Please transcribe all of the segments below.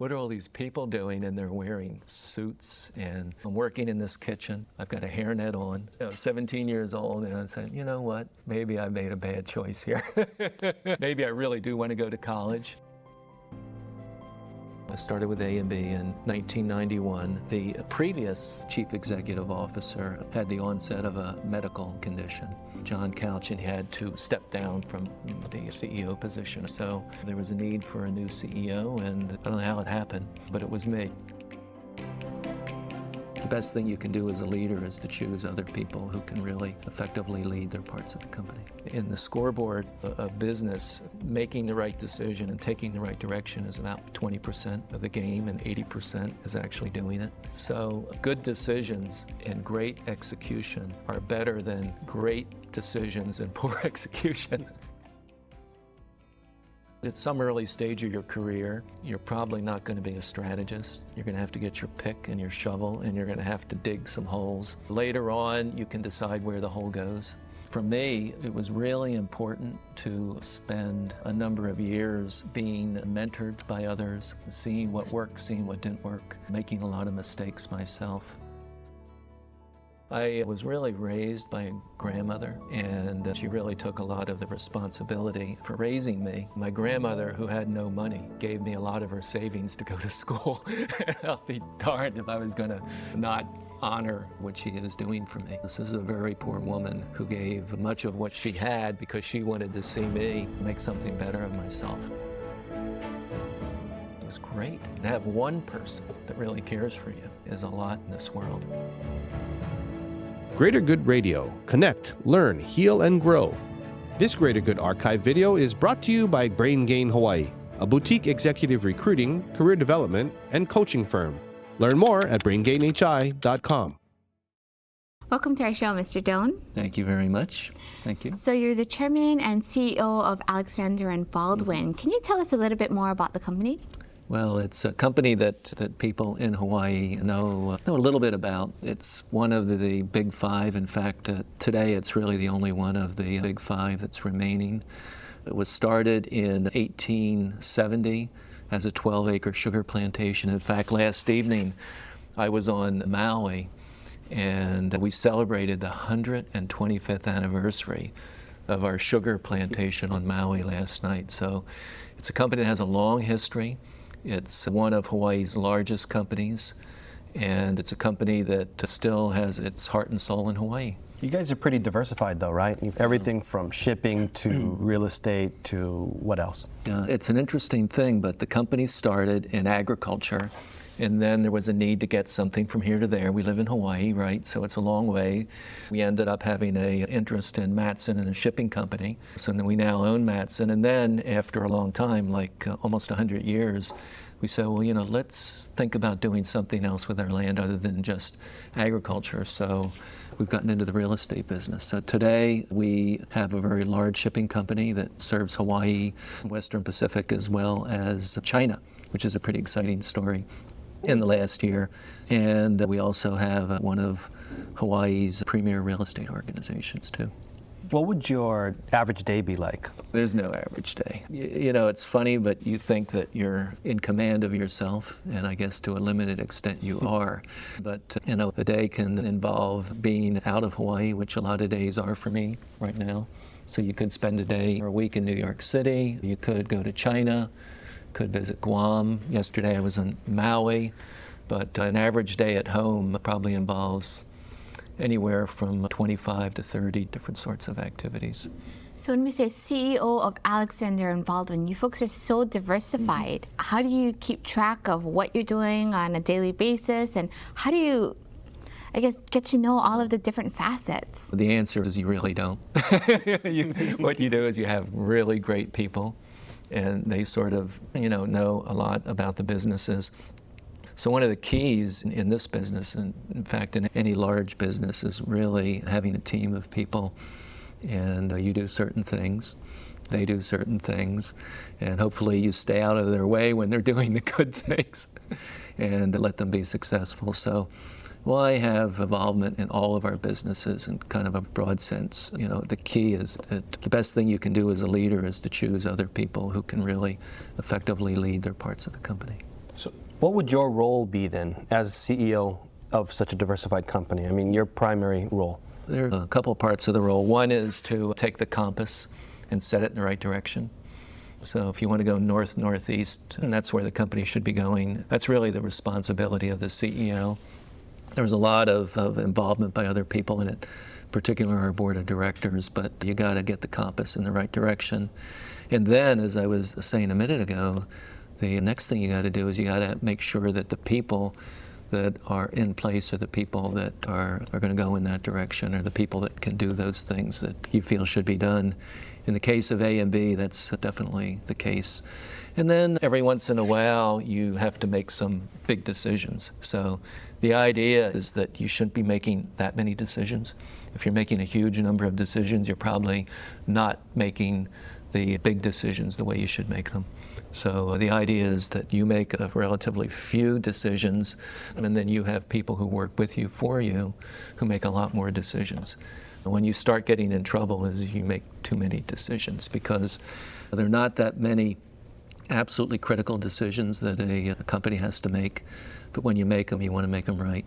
what are all these people doing? And they're wearing suits, and I'm working in this kitchen. I've got a hairnet on. 17 years old, and I said, you know what? Maybe I made a bad choice here. Maybe I really do want to go to college. I started with A&B in 1991. The previous chief executive officer had the onset of a medical condition. John Couchin had to step down from the CEO position. So there was a need for a new CEO, and I don't know how it happened, but it was me. The best thing you can do as a leader is to choose other people who can really effectively lead their parts of the company. In the scoreboard of business, making the right decision and taking the right direction is about 20% of the game, and 80% is actually doing it. So good decisions and great execution are better than great decisions and poor execution. At some early stage of your career, you're probably not going to be a strategist. You're going to have to get your pick and your shovel, and you're going to have to dig some holes. Later on, you can decide where the hole goes. For me, it was really important to spend a number of years being mentored by others, seeing what worked, seeing what didn't work, making a lot of mistakes myself. I was really raised by a grandmother, and she really took a lot of the responsibility for raising me. My grandmother, who had no money, gave me a lot of her savings to go to school. I'll be darned if I was going to not honor what she was doing for me. This is a very poor woman who gave much of what she had because she wanted to see me make something better of myself. It was great. To have one person that really cares for you is a lot in this world. Greater Good Radio. Connect, learn, heal, and grow. This Greater Good archive video is brought to you by Brain Gain Hawaii, a boutique executive recruiting, career development, and coaching firm. Learn more at braingainhi.com. Welcome to our show, Mr. Doane. Thank you very much. Thank you. So you're the chairman and CEO of Alexander Baldwin. Can you tell us a little bit more about the company? Well, it's a company that people in Hawaii know a little bit about. It's one of the big five. In fact, today it's really the only one of the big five that's remaining. It was started in 1870 as a 12-acre sugar plantation. In fact, last evening I was on Maui, and we celebrated the 125th anniversary of our sugar plantation on Maui last night. So it's a company that has a long history. It's one of Hawaii's largest companies, and it's a company that still has its heart and soul in Hawaii. You guys are pretty diversified though, right? You've everything from shipping to real estate to what else? Yeah, it's an interesting thing, but the company started in agriculture, and then there was a need to get something from here to there. We live in Hawaii, right? So it's a long way. We ended up having an interest in Matson and a shipping company. So then we now own Matson. And then after a long time, like almost 100 years, we said, well, let's think about doing something else with our land other than just agriculture. So we've gotten into the real estate business. So today we have a very large shipping company that serves Hawaii, Western Pacific, as well as China, which is a pretty exciting story in the last year. And we also have one of Hawaii's premier real estate organizations too. What would your average day be like? There's no average day. It's funny, but you think that you're in command of yourself, and I guess to a limited extent you are. But, a day can involve being out of Hawaii, which a lot of days are for me right now. So you could spend a day or a week in New York City. You could go to China, could visit Guam. Yesterday I was in Maui, but an average day at home probably involves anywhere from 25 to 30 different sorts of activities. So when we say CEO of Alexander Baldwin, you folks are so diversified. How do you keep track of what you're doing on a daily basis, and how do you, get to know all of the different facets? The answer is you really don't. What you do is you have really great people, and they sort of, know a lot about the businesses. So one of the keys in this business, and in fact in any large business, is really having a team of people. And you do certain things, they do certain things, and hopefully you stay out of their way when they're doing the good things and let them be successful. So I have involvement in all of our businesses in kind of a broad sense. The key is that the best thing you can do as a leader is to choose other people who can really effectively lead their parts of the company. So What would your role be then as CEO of such a diversified company? I mean, your primary role. There are a couple parts of the role. One is to take the compass and set it in the right direction. So if you want to go north, northeast, and that's where the company should be going, that's really the responsibility of the CEO. There was a lot of involvement by other people in it, particularly our board of directors, but you got to get the compass in the right direction. And then, as I was saying a minute ago, the next thing you got to do is you got to make sure that the people that are in place are the people that are going to go in that direction, or the people that can do those things that you feel should be done. In the case of A and B, that's definitely the case. And then every once in a while, you have to make some big decisions. So the idea is that you shouldn't be making that many decisions. If you're making a huge number of decisions, you're probably not making the big decisions the way you should make them. So the idea is that you make a relatively few decisions, and then you have people who work with you for you who make a lot more decisions. When you start getting in trouble is you make too many decisions, because there are not that many absolutely critical decisions that a company has to make, but when you make them, you want to make them right.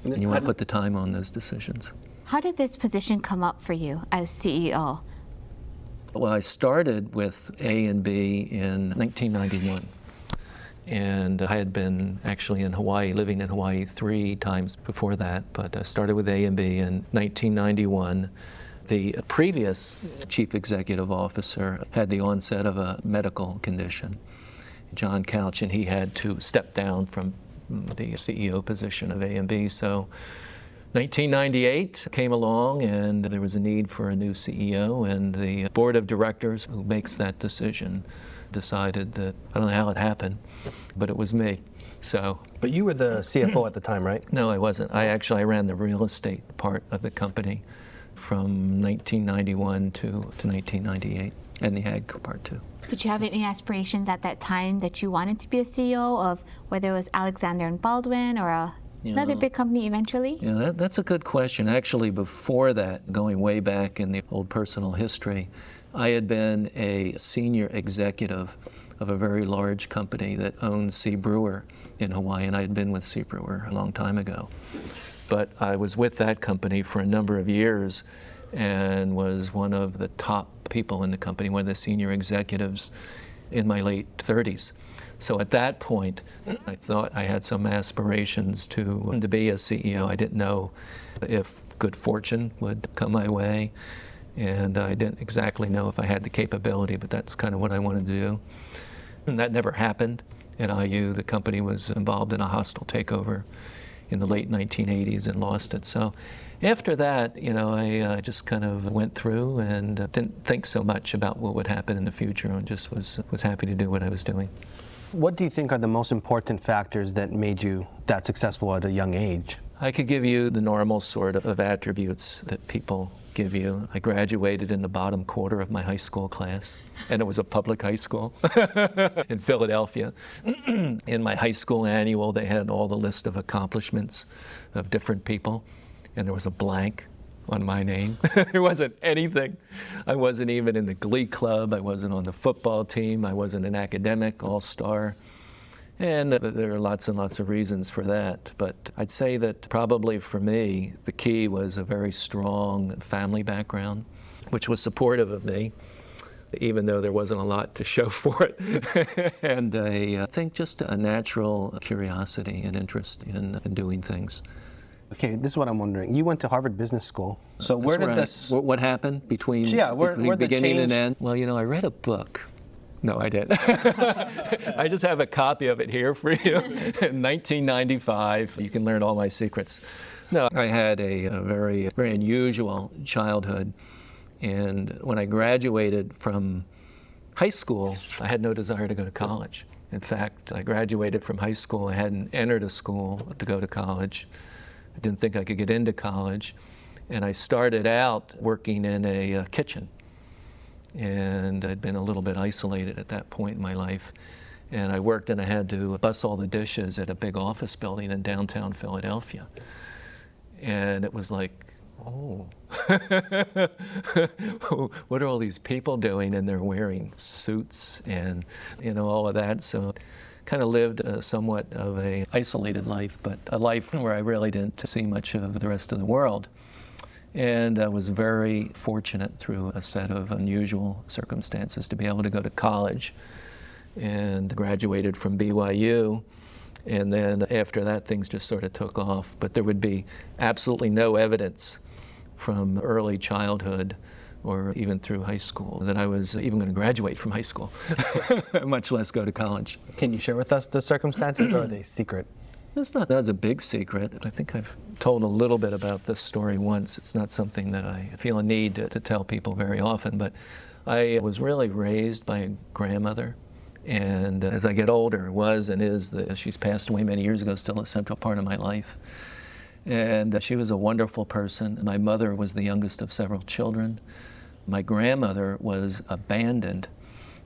And you want to put the time on those decisions. How did this position come up for you as CEO? Well, I started with A and B in 1991. And I had been actually in Hawaii, living in Hawaii 3 times before that, but I started with A and B in 1991. The previous chief executive officer had the onset of a medical condition, John Couch, and he had to step down from the CEO position of A and B. So 1998 came along, and there was a need for a new CEO, and the board of directors who makes that decision decided that, I don't know how it happened, but it was me. So. But you were the CFO at the time, right? No, I wasn't. I ran the real estate part of the company from 1991 to 1998, and the ag part too. Did you have any aspirations at that time that you wanted to be a CEO of, whether it was Alexander Baldwin or another big company eventually? Yeah, that's a good question. Actually, before that, going way back in the old personal history, I had been a senior executive of a very large company that owned Sea Brewer in Hawaii, and I had been with Sea Brewer a long time ago. But I was with that company for a number of years and was one of the top people in the company, one of the senior executives in my late 30s. So at that point, I thought I had some aspirations to be a CEO. I didn't know if good fortune would come my way, and I didn't exactly know if I had the capability, but that's kind of what I wanted to do. And that never happened at IU. The company was involved in a hostile takeover in the late 1980s and lost it. So after that, I just kind of went through and didn't think so much about what would happen in the future, and just was happy to do what I was doing. What do you think are the most important factors that made you that successful at a young age? I could give you the normal sort of attributes that people give you. I graduated in the bottom quarter of my high school class, and it was a public high school in Philadelphia. In my high school annual, they had all the list of accomplishments of different people, and there was a blank on my name. There wasn't anything. I wasn't even in the glee club. I wasn't on the football team. I wasn't an academic all-star. And there are lots and lots of reasons for that. But I'd say that probably for me, the key was a very strong family background, which was supportive of me, even though there wasn't a lot to show for it. And I think just a natural curiosity and interest in doing things. Okay, this is what I'm wondering. You went to Harvard Business School. So where did this... What happened between beginning and end? Well, I read a book. No, I didn't. I just have a copy of it here for you. In 1995, you can learn all my secrets. No, I had a very, very unusual childhood. And when I graduated from high school, I had no desire to go to college. In fact, I graduated from high school. I hadn't entered a school to go to college. I didn't think I could get into college. And I started out working in a kitchen. And I'd been a little bit isolated at that point in my life. And I worked, and I had to bus all the dishes at a big office building in downtown Philadelphia. And it was like, oh, what are all these people doing? And they're wearing suits and all of that. So kind of lived somewhat of a isolated life, but a life where I really didn't see much of the rest of the world. And I was very fortunate through a set of unusual circumstances to be able to go to college, and graduated from BYU. And then after that, things just sort of took off. But there would be absolutely no evidence from early childhood or even through high school that I was even going to graduate from high school, much less go to college. Can you share with us the circumstances, or are they secret? That's a big secret. I think I've told a little bit about this story once. It's not something that I feel a need to tell people very often, but I was really raised by a grandmother. And as I get older, was and is, she's passed away many years ago, still a central part of my life. And she was a wonderful person. My mother was the youngest of several children. My grandmother was abandoned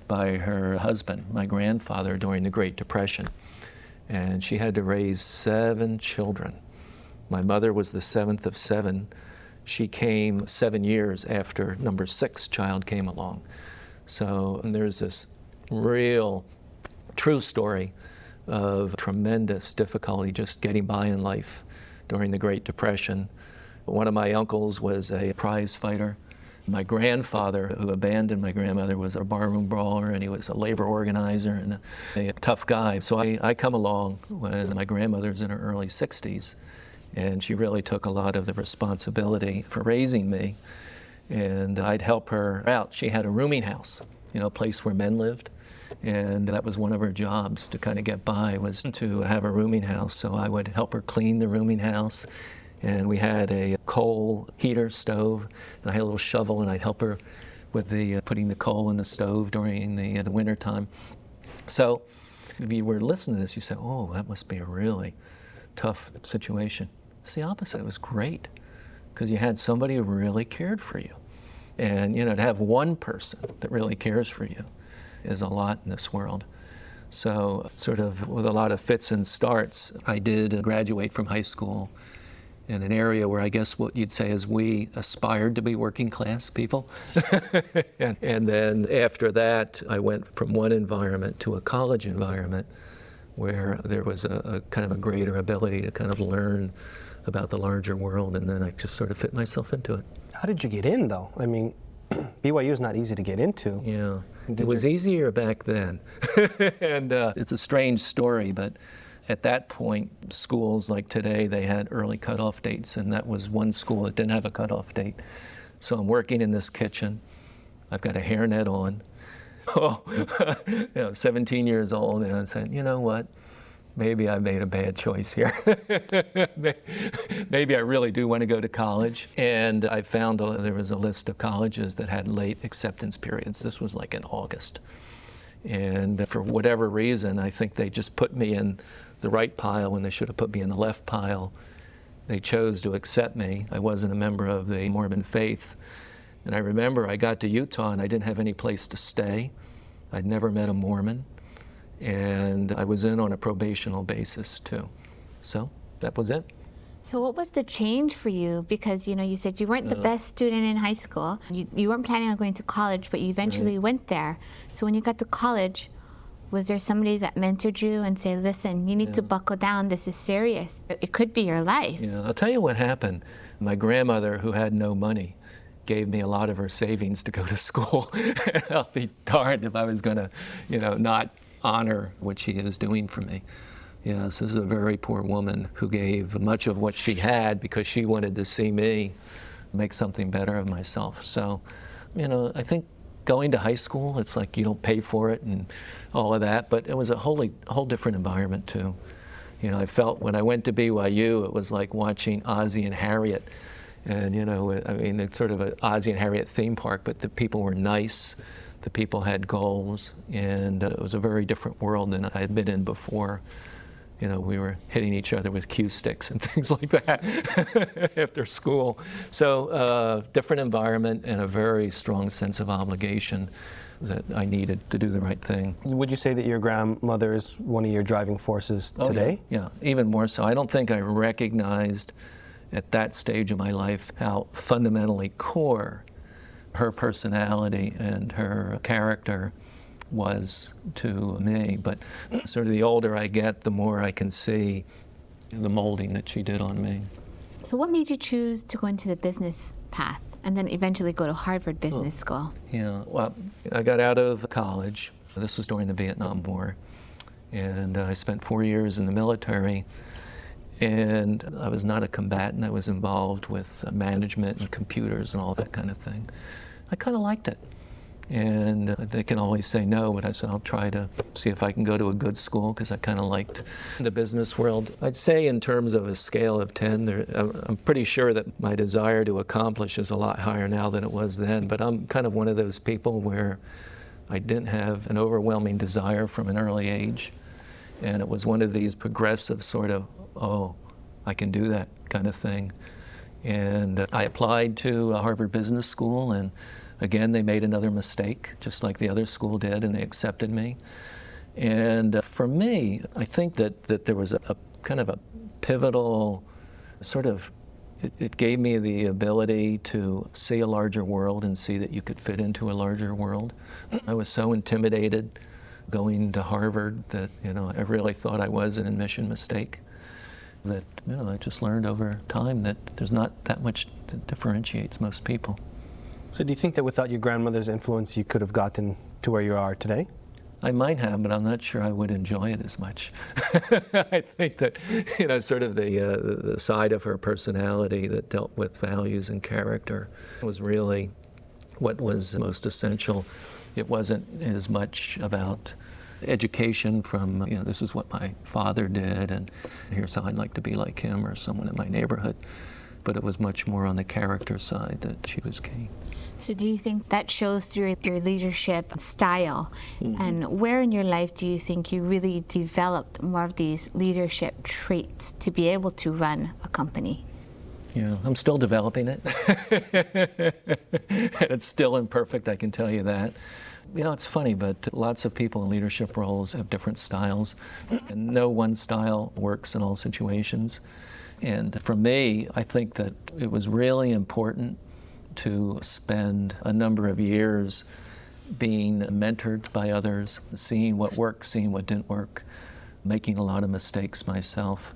by her husband, my grandfather, during the Great Depression. And she had to raise 7 children. My mother was the 7th of 7. She came 7 years after number 6 child came along. So there's this real, true story of tremendous difficulty just getting by in life during the Great Depression. One of my uncles was a prize fighter. My grandfather, who abandoned my grandmother, was a barroom brawler, and he was a labor organizer and a tough guy. So I come along when my grandmother's in her early 60s, and she really took a lot of the responsibility for raising me, and I'd help her out. She had a rooming house, a place where men lived, and that was one of her jobs to kind of get by, was to have a rooming house. So I would help her clean the rooming house. And we had a coal heater stove, and I had a little shovel, and I'd help her with putting the coal in the stove during the winter time. So if you were listening to this, you say, oh, that must be a really tough situation. It's the opposite. It was great, because you had somebody who really cared for you. And, to have one person that really cares for you is a lot in this world. So sort of with a lot of fits and starts, I did graduate from high school in an area where I guess what you'd say is we aspired to be working class people. and then after that, I went from one environment to a college environment where there was a kind of a greater ability to kind of learn about the larger world, and then I just sort of fit myself into it. How did you get in, though? I mean, BYU is not easy to get into. Yeah, it was easier back then. And it's a strange story, but at that point, schools like today, they had early cutoff dates, and that was one school that didn't have a cutoff date. So I'm working in this kitchen. I've got a hairnet on. 17 years old, and I said, you know what? Maybe I made a bad choice here. Maybe I really do want to go to college. And I found there was a list of colleges that had late acceptance periods. This was like in August. And for whatever reason, I think they just put me in the right pile when they should have put me in the left pile. They chose to accept me. I wasn't a member of the Mormon faith. And I remember I got to Utah and I didn't have any place to stay. I'd never met a Mormon. And I was in on a probational basis too. So that was it. So what was the change for you? Because you said you weren't the best student in high school. You weren't planning on going to college, but you eventually went there. So when you got to college, was there somebody that mentored you and said, listen, you need to buckle down, this is serious. It could be your life. Yeah, I'll tell you what happened. My grandmother, who had no money, gave me a lot of her savings to go to school. I'll be darned if I was gonna, not honor what she was doing for me. Yes, this is a very poor woman who gave much of what she had because she wanted to see me make something better of myself. So, I think going to high school, it's like you don't pay for it and all of that, but it was a whole different environment too. I felt when I went to BYU, it was like watching Ozzie and Harriet. And, it's sort of an Ozzie and Harriet theme park, but the people were nice. The people had goals, and it was a very different world than I had been in before. We were hitting each other with cue sticks and things like that after school. So different environment and a very strong sense of obligation that I needed to do the right thing. Would you say that your grandmother is one of your driving forces today? Yeah, even more so. I don't think I recognized at that stage of my life how fundamentally core her personality and her character was to me. But sort of the older I get, the more I can see the molding that she did on me. So what made you choose to go into the business path and then eventually go to Harvard Business School? Yeah, well, I got out of college. This was during the Vietnam War. And I spent 4 years in the military. And I was not a combatant. I was involved with management and computers and all that kind of thing. I kind of liked it. And they can always say no, but I said I'll try to see if I can go to a good school because I kind of liked the business world. I'd say in terms of a scale of 10, I'm pretty sure that my desire to accomplish is a lot higher now than it was then, but I'm kind of one of those people where I didn't have an overwhelming desire from an early age, and it was one of these progressive sort of, oh, I can do that kind of thing. And I applied to Harvard Business School, and again, they made another mistake, just like the other school did, and they accepted me. And for me, I think that there was a kind of a pivotal sort of, it gave me the ability to see a larger world and see that you could fit into a larger world. I was so intimidated going to Harvard that, I really thought I was an admission mistake. That, I just learned over time that there's not that much that differentiates most people. So do you think that without your grandmother's influence, you could have gotten to where you are today? I might have, but I'm not sure I would enjoy it as much. I think that, sort of the side of her personality that dealt with values and character was really what was most essential. It wasn't as much about education from, this is what my father did, and here's how I'd like to be like him or someone in my neighborhood. But it was much more on the character side that she was key. So do you think that shows through your leadership style? Mm-hmm. And where in your life do you think you really developed more of these leadership traits to be able to run a company? Yeah, I'm still developing it. And it's still imperfect, I can tell you that. It's funny, but lots of people in leadership roles have different styles, and no one style works in all situations. And for me, I think that it was really important to spend a number of years being mentored by others, seeing what worked, seeing what didn't work, making a lot of mistakes myself.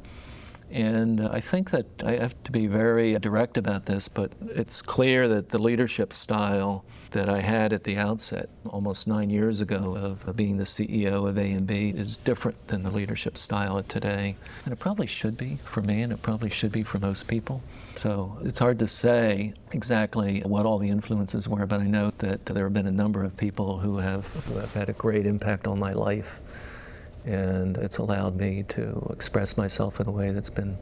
And I think that I have to be very direct about this, but it's clear that the leadership style that I had at the outset, almost 9 years ago, of being the CEO of A&B is different than the leadership style of today. And it probably should be for me, and it probably should be for most people. So it's hard to say exactly what all the influences were, but I know that there have been a number of people who have had a great impact on my life. And it's allowed me to express myself in a way that's been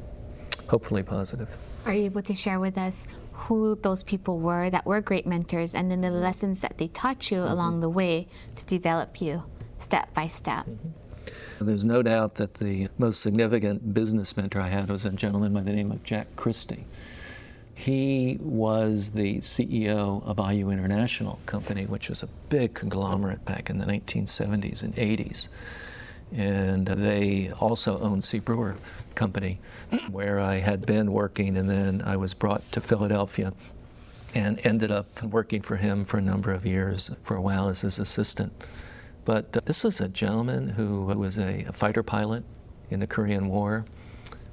hopefully positive. Are you able to share with us who those people were that were great mentors, and then the lessons that they taught you along the way to develop you step by step? There's no doubt that the most significant business mentor I had was a gentleman by the name of Jack Christie. He was the CEO of IU International Company, which was a big conglomerate back in the 1970s and 80s. And they also owned Sea Brewer Company, where I had been working, and then I was brought to Philadelphia and ended up working for him for a number of years, for a while as his assistant. But this was a gentleman who was a fighter pilot in the Korean War.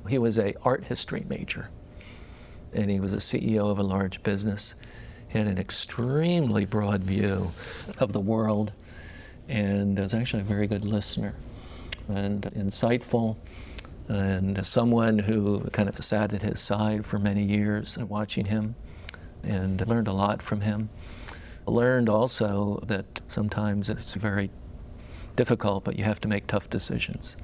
He was an art history major, and he was a CEO of a large business. He had an extremely broad view of the world, and was actually a very good listener and insightful, and someone who kind of sat at his side for many years and watching him, and learned a lot from him. Learned also that sometimes it's very difficult, but you have to make tough decisions.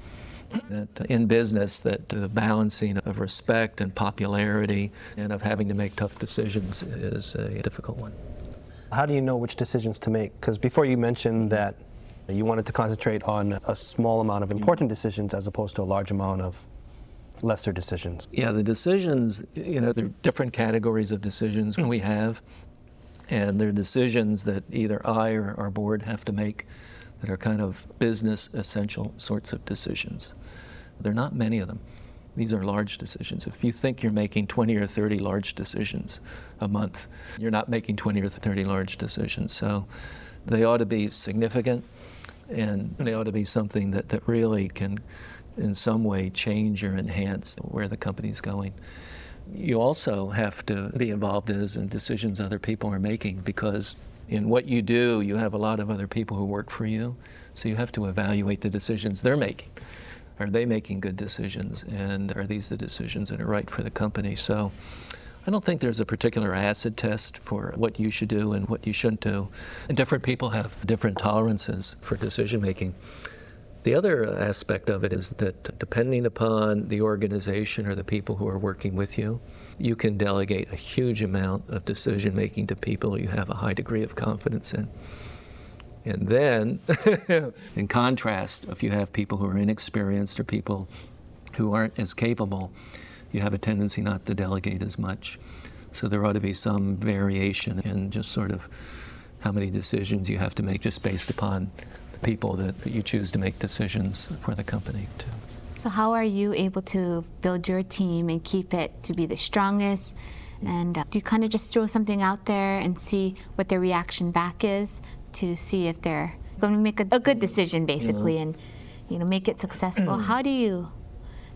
That in business, that the balancing of respect and popularity and of having to make tough decisions is a difficult one. How do you know which decisions to make? Because before you mentioned that you wanted to concentrate on a small amount of important decisions as opposed to a large amount of lesser decisions. Yeah, the decisions, there are different categories of decisions we have, and they're decisions that either I or our board have to make that are kind of business essential sorts of decisions. There are not many of them. These are large decisions. If you think you're making 20 or 30 large decisions a month, you're not making 20 or 30 large decisions. So they ought to be significant. and they ought to be something that really can in some way change or enhance where the company's going. You also have to be involved in decisions other people are making, because in what you do, you have a lot of other people who work for you, so you have to evaluate the decisions they're making. Are they making good decisions, and are these the decisions that are right for the company? So I don't think there's a particular acid test for what you should do and what you shouldn't do. And different people have different tolerances for decision making. The other aspect of it is that depending upon the organization or the people who are working with you, you can delegate a huge amount of decision making to people you have a high degree of confidence in. And then, in contrast, if you have people who are inexperienced or people who aren't as capable, you have a tendency not to delegate as much. So there ought to be some variation in just sort of how many decisions you have to make just based upon the people that you choose to make decisions for the company too. So how are you able to build your team and keep it to be the strongest? And do you kind of just throw something out there and see what their reaction back is to see if they're going to make a good decision, basically, and make it successful? How do you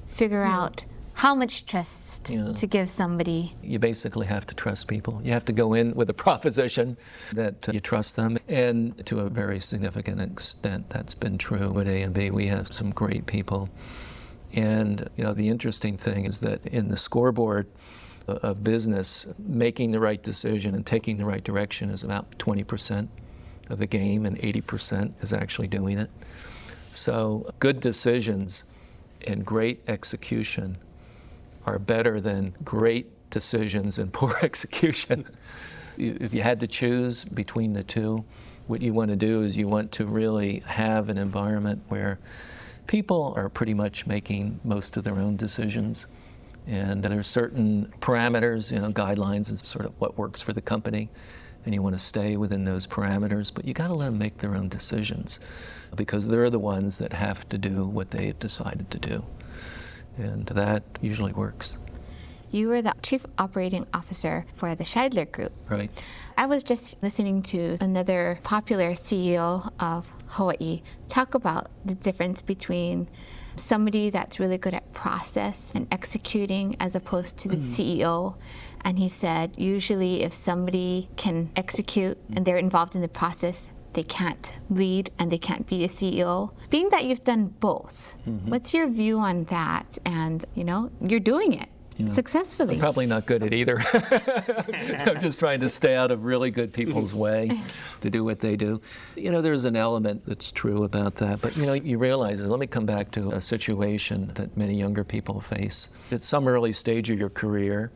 figure out how much trust to give somebody? You basically have to trust people. You have to go in with a proposition that you trust them, and to a very significant extent that's been true at A&B. We have some great people. And the interesting thing is that in the scoreboard of business, making the right decision and taking the right direction is about 20% of the game, and 80% is actually doing it. So good decisions and great execution are better than great decisions and poor execution. If you had to choose between the two, what you want to do is you want to really have an environment where people are pretty much making most of their own decisions, and there's certain parameters, guidelines, and sort of what works for the company, and you want to stay within those parameters, but you got to let them make their own decisions, because they're the ones that have to do what they've decided to do, and that usually works. You were the Chief Operating Officer for the Scheidler Group. Right. I was just listening to another popular CEO of Hawaii talk about the difference between somebody that's really good at process and executing as opposed to the CEO. And he said, usually if somebody can execute and they're involved in the process, they can't lead and they can't be a CEO. Being that you've done both, what's your view on that? And, you're doing it successfully. I'm probably not good at either. I'm just trying to stay out of really good people's way to do what they do. There's an element that's true about that, but you realize, let me come back to a situation that many younger people face. At some early stage of your career,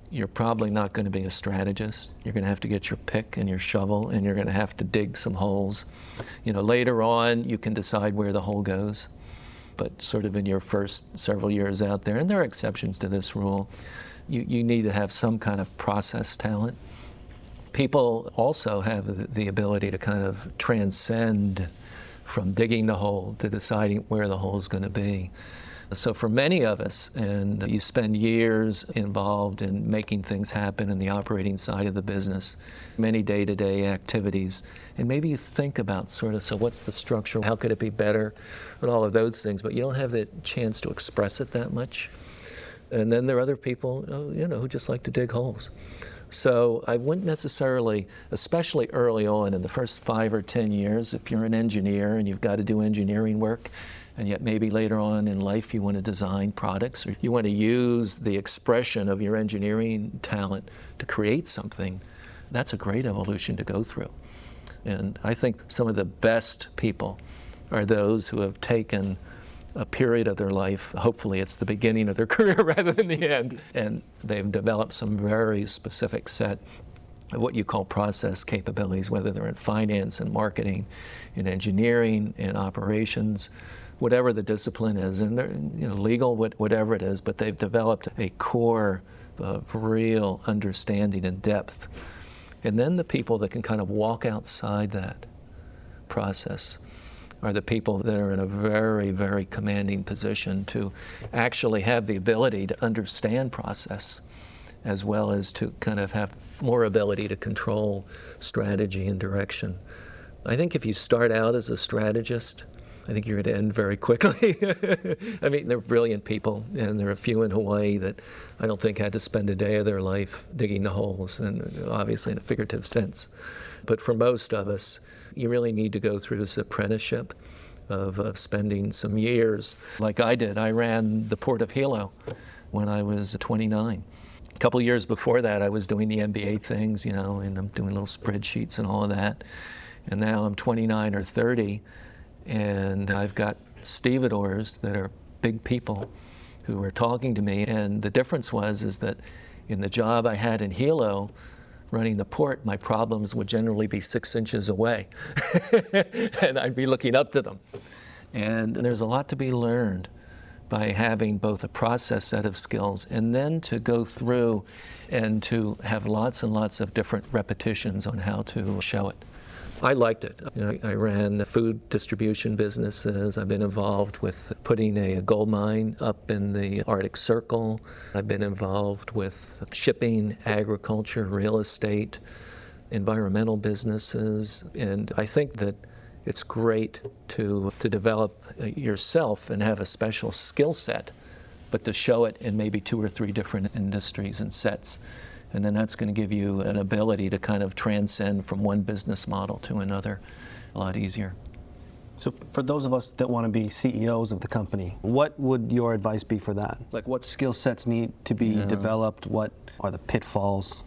you're probably not going to be a strategist. You're going to have to get your pick and your shovel, and you're going to have to dig some holes. Later on, you can decide where the hole goes. But sort of in your first several years out there, and there are exceptions to this rule, you need to have some kind of process talent. People also have the ability to kind of transcend from digging the hole to deciding where the hole is going to be. So for many of us, and you spend years involved in making things happen in the operating side of the business, many day-to-day activities, and maybe you think about so what's the structure, how could it be better, and all of those things, but you don't have the chance to express it that much. And then there are other people, who just like to dig holes. So I wouldn't necessarily, especially early on in the first 5 or 10 years, if you're an engineer and you've got to do engineering work, and yet maybe later on in life you want to design products, or you want to use the expression of your engineering talent to create something, that's a great evolution to go through. And I think some of the best people are those who have taken a period of their life, hopefully it's the beginning of their career rather than the end, and they've developed some very specific set of what you call process capabilities, whether they're in finance and marketing, in engineering, in operations, whatever the discipline is, and legal, whatever it is, but they've developed a core of real understanding and depth. And then the people that can kind of walk outside that process are the people that are in a very, very commanding position to actually have the ability to understand process, as well as to kind of have more ability to control strategy and direction. I think if you start out as a strategist, I think you're going to end very quickly. I mean, they're brilliant people, and there are a few in Hawaii that I don't think had to spend a day of their life digging the holes, and obviously in a figurative sense. But for most of us, you really need to go through this apprenticeship of spending some years. Like I did, I ran the port of Hilo when I was 29. A couple of years before that, I was doing the MBA things, and I'm doing little spreadsheets and all of that. And now I'm 29 or 30, and I've got stevedores that are big people who are talking to me. And the difference is that in the job I had in Hilo, running the port, my problems would generally be 6 inches away, and I'd be looking up to them. And there's a lot to be learned by having both a process set of skills and then to go through and to have lots and lots of different repetitions on how to show it. I liked it. I ran food distribution businesses. I've been involved with putting a gold mine up in the Arctic Circle. I've been involved with shipping, agriculture, real estate, environmental businesses. And I think that it's great to develop yourself and have a special skill set, but to show it in maybe 2 or 3 different industries and sets. And then that's going to give you an ability to kind of transcend from one business model to another a lot easier. So for those of us that want to be CEOs of the company, what would your advice be for that? Like what skill sets need to be developed? What are the pitfalls?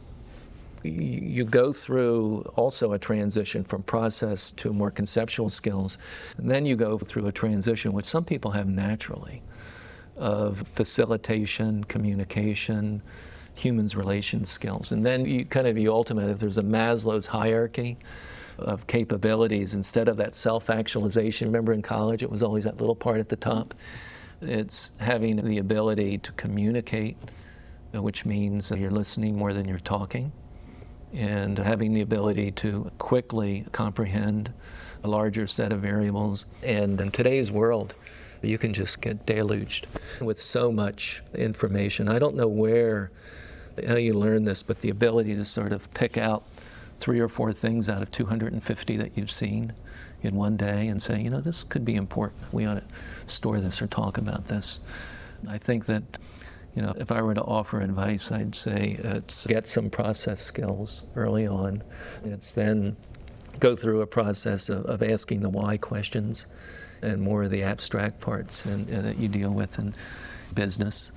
You go through also a transition from process to more conceptual skills. And then you go through a transition, which some people have naturally, of facilitation, communication, humans relation skills. And then you ultimate, if there's a Maslow's hierarchy of capabilities, instead of that self-actualization, remember in college it was always that little part at the top, it's having the ability to communicate, which means you're listening more than you're talking, and having the ability to quickly comprehend a larger set of variables. And in today's world, you can just get deluged with so much information. I don't know how you learn this, but the ability to sort of pick out 3 or 4 things out of 250 that you've seen in one day and say, this could be important. We ought to store this or talk about this. I think that, if I were to offer advice, I'd say it's get some process skills early on. It's then go through a process of asking the why questions and more of the abstract parts and that you deal with in business.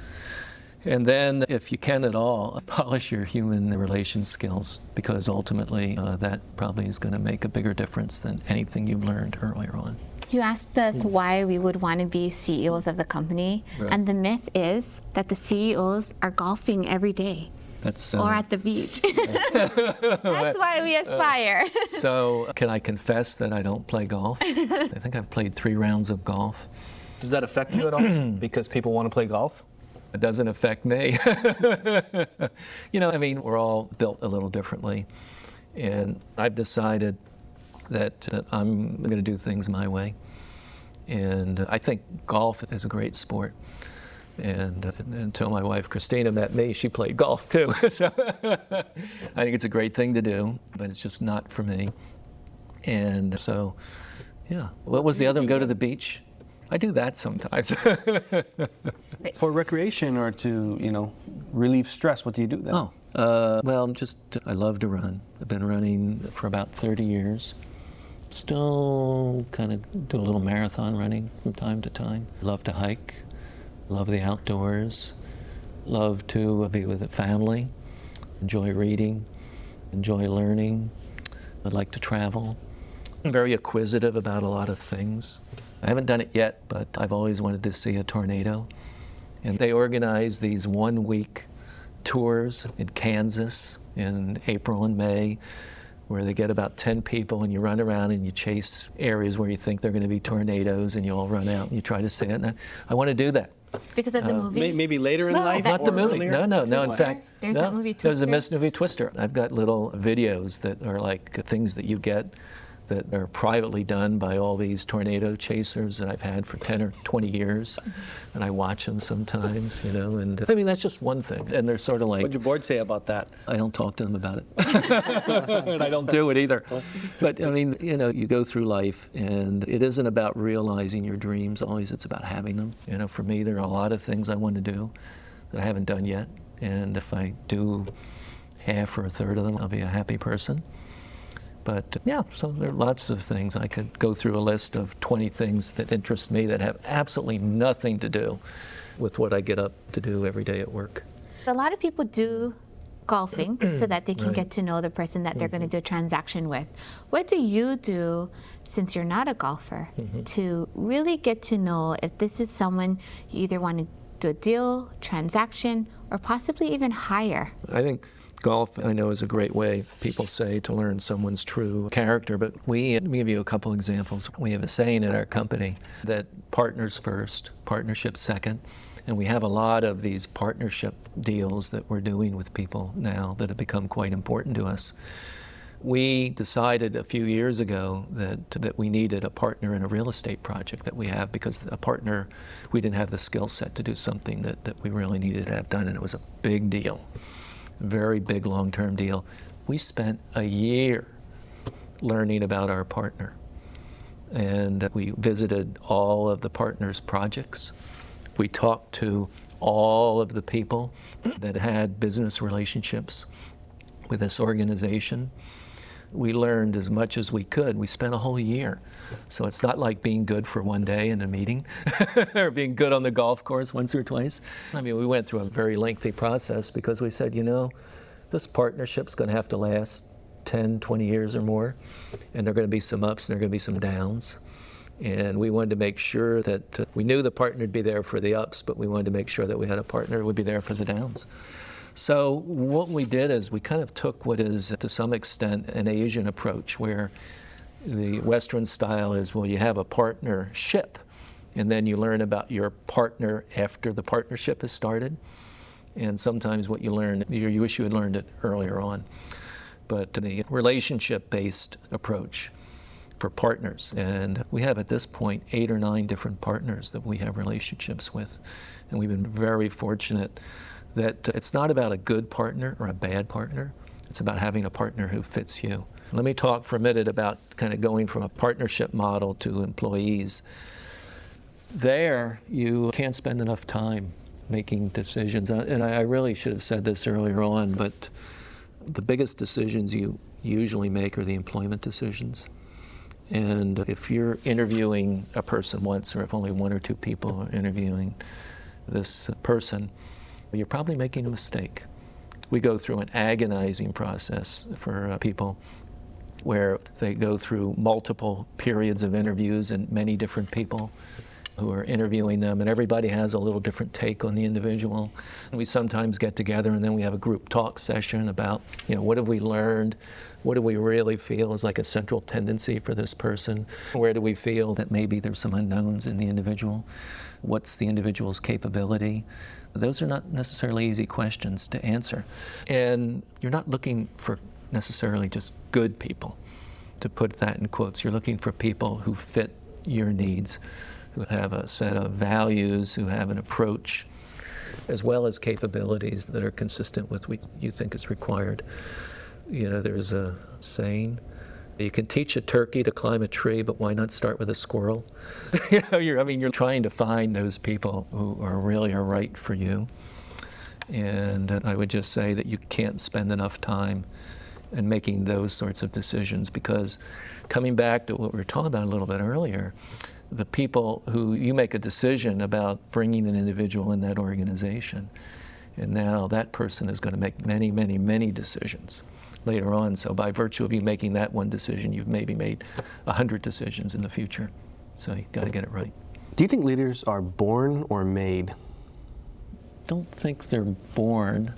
And then, if you can at all, polish your human relation skills, because ultimately that probably is going to make a bigger difference than anything you've learned earlier on. You asked us why we would want to be CEOs of the company, Right. and the myth is that the CEOs are golfing every day That's or at the beach. That's why we aspire. So, can I confess that I don't play golf? I think I've played 3 rounds of golf. Does that affect you at all? Because people want to play golf? It doesn't affect me. We're all built a little differently. And I've decided that I'm going to do things my way. And I think golf is a great sport. And until my wife Christina met me, she played golf too. So I think it's a great thing to do, but it's just not for me. And so, yeah. What was the other one? Go to the beach? I do that sometimes. For recreation or to, relieve stress, what do you do then? I love to run. I've been running for about 30 years. Still kind of do a little marathon running from time to time. Love to hike. Love the outdoors. Love to be with the family. Enjoy reading. Enjoy learning. I'd like to travel. I'm very acquisitive about a lot of things. I haven't done it yet, but I've always wanted to see a tornado. And they organize these 1-week tours in Kansas in April and May, where they get about 10 people and you run around and you chase areas where you think they're going to be tornadoes, and you all run out and you try to see it. And I want to do that. Because of the movie? Maybe later in life? Not the movie. Earlier? No. In fact, There's that movie there's a Twister. movie Twister. I've got little videos that are like things that you get that are privately done by all these tornado chasers that I've had for 10 or 20 years. And I watch them sometimes, and I mean, that's just one thing. And they're sort of like... What'd your board say about that? I don't talk to them about it. And I don't do it either. But I mean, you go through life and it isn't about realizing your dreams always, it's about having them. For me, there are a lot of things I want to do that I haven't done yet. And if I do half or a third of them, I'll be a happy person. But yeah, so there are lots of things. I could go through a list of 20 things that interest me that have absolutely nothing to do with what I get up to do every day at work. A lot of people do golfing so that they can get to know the person that they're going to do a transaction with. What do you do, since you're not a golfer, to really get to know if this is someone you either want to do a deal, transaction, or possibly even hire? I think golf, I know, is a great way, people say, to learn someone's true character, but let me give you a couple examples. We have a saying at our company that partners first, partnership second, and we have a lot of these partnership deals that we're doing with people now that have become quite important to us. We decided a few years ago that we needed a partner in a real estate project that we have, because a partner, we didn't have the skill set to do something that we really needed to have done, and it was a big deal. Very big long-term deal. We spent a year learning about our partner, and we visited all of the partners' projects. We talked to all of the people that had business relationships with this organization. We learned as much as we could. We spent a whole year. So it's not like being good for one day in a meeting or being good on the golf course once or twice. I mean, we went through a very lengthy process because we said, this partnership's going to have to last 10, 20 years or more, and there are going to be some ups and there are going to be some downs. And we wanted to make sure that we knew the partner would be there for the ups, but we wanted to make sure that we had a partner who would be there for the downs. So what we did is we kind of took what is, to some extent, an Asian approach, where the Western style is, well, you have a partnership, and then you learn about your partner after the partnership has started. And sometimes what you learn, you wish you had learned it earlier on. But the relationship-based approach for partners, and we have at this point 8 or 9 different partners that we have relationships with. And we've been very fortunate that it's not about a good partner or a bad partner. It's about having a partner who fits you. Let me talk for a minute about kind of going from a partnership model to employees. There, you can't spend enough time making decisions. And I really should have said this earlier on, but the biggest decisions you usually make are the employment decisions. And if you're interviewing a person once, or if only 1 or 2 people are interviewing this person, you're probably making a mistake. We go through an agonizing process for people where they go through multiple periods of interviews and many different people who are interviewing them, and everybody has a little different take on the individual. And we sometimes get together and then we have a group talk session about, what have we learned? What do we really feel is like a central tendency for this person? Where do we feel that maybe there's some unknowns in the individual? What's the individual's capability? Those are not necessarily easy questions to answer. And you're not looking for necessarily just good people, to put that in quotes. You're looking for people who fit your needs, who have a set of values, who have an approach, as well as capabilities that are consistent with what you think is required. There's a saying, you can teach a turkey to climb a tree, but why not start with a squirrel? You're trying to find those people who are really right for you. And I would just say that you can't spend enough time in making those sorts of decisions, because coming back to what we were talking about a little bit earlier, the people who you make a decision about bringing an individual in that organization, and now that person is going to make many, many, many decisions later on. So by virtue of you making that one decision, you've maybe made 100 decisions in the future. So you've got to get it right. Do you think leaders are born or made? Don't think they're born.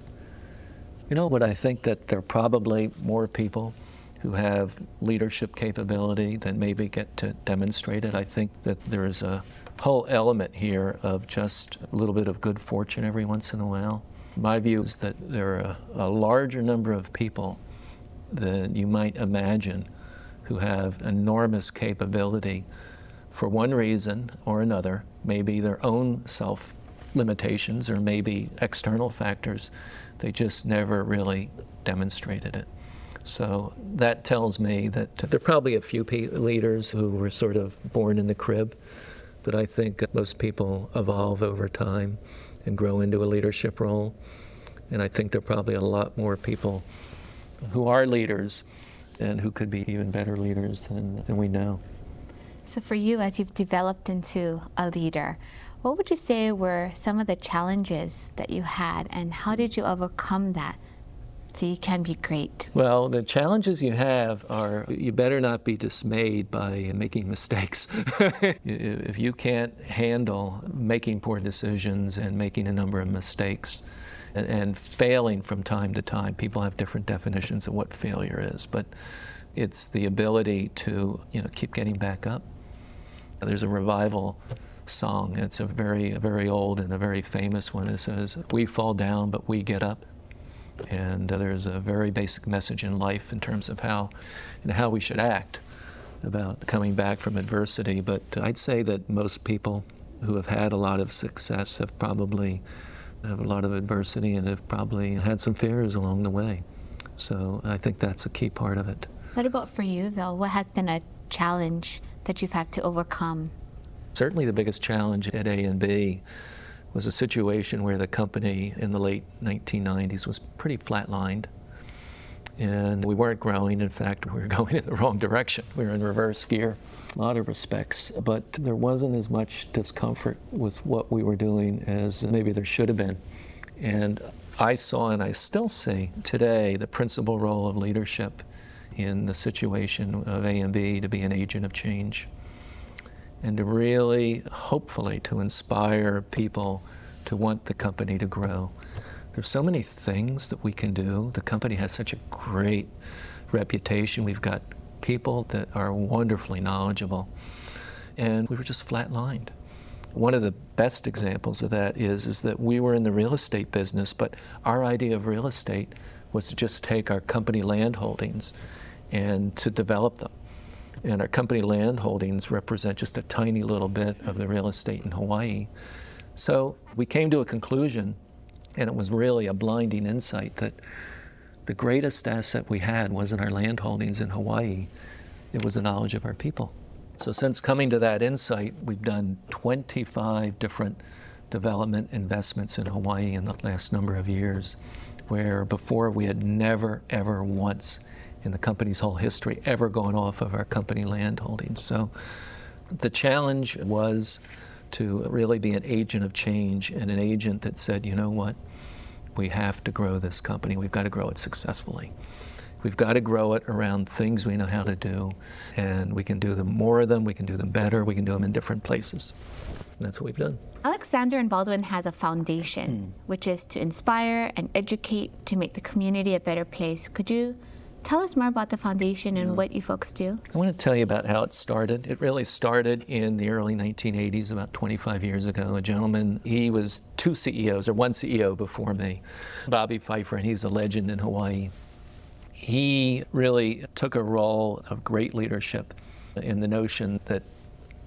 But I think that there are probably more people who have leadership capability than maybe get to demonstrate it. I think that there is a whole element here of just a little bit of good fortune every once in a while. My view is that there are a larger number of people than you might imagine who have enormous capability for one reason or another, maybe their own self-limitations or maybe external factors. They just never really demonstrated it. So that tells me that there are probably a few leaders who were sort of born in the crib, but I think most people evolve over time and grow into a leadership role. And I think there are probably a lot more people who are leaders and who could be even better leaders than we know. So for you, as you've developed into a leader, what would you say were some of the challenges that you had, and how did you overcome that so you can be great? Well, the challenges you have are you better not be dismayed by making mistakes. If you can't handle making poor decisions and making a number of mistakes and failing from time to time, people have different definitions of what failure is, but it's the ability to keep getting back up. There's a revival song. It's a very old and a very famous one. It says, "We fall down, but we get up." And there's a very basic message in life in terms of how we should act about coming back from adversity. But I'd say that most people who have had a lot of success have probably have a lot of adversity and have probably had some failures along the way. So I think that's a key part of it. What about for you, though? What has been a challenge that you've had to overcome? Certainly the biggest challenge at A&B was a situation where the company in the late 1990s was pretty flatlined. And we weren't growing. In fact, we were going in the wrong direction. We were in reverse gear, a lot of respects. But there wasn't as much discomfort with what we were doing as maybe there should have been. And I saw, and I still see today, the principal role of leadership in the situation of A&B to be an agent of change. And to really, hopefully, to inspire people to want the company to grow. There's so many things that we can do. The company has such a great reputation. We've got people that are wonderfully knowledgeable. And we were just flatlined. One of the best examples of that is that we were in the real estate business, but our idea of real estate was to just take our company land holdings and to develop them. And our company land holdings represent just a tiny little bit of the real estate in Hawaii. So we came to a conclusion, and it was really a blinding insight, that the greatest asset we had wasn't our land holdings in Hawaii, it was the knowledge of our people. So since coming to that insight, we've done 25 different development investments in Hawaii in the last number of years, where before we had never, ever once in the company's whole history ever gone off of our company land holdings. So the challenge was to really be an agent of change, and an agent that said, you know what, we have to grow this company. We've got to grow it successfully. We've got to grow it around things we know how to do, and we can do them more of them, we can do them better, we can do them in different places. And that's what we've done. Alexander and Baldwin has a foundation, which is to inspire and educate to make the community a better place. Could you tell us more about the foundation and what you folks do? I want to tell you about how it started. It really started in the early 1980s, about 25 years ago. A gentleman, he was two CEOs, or one CEO before me, Bobby Pfeiffer, and he's a legend in Hawaii. He really took a role of great leadership in the notion that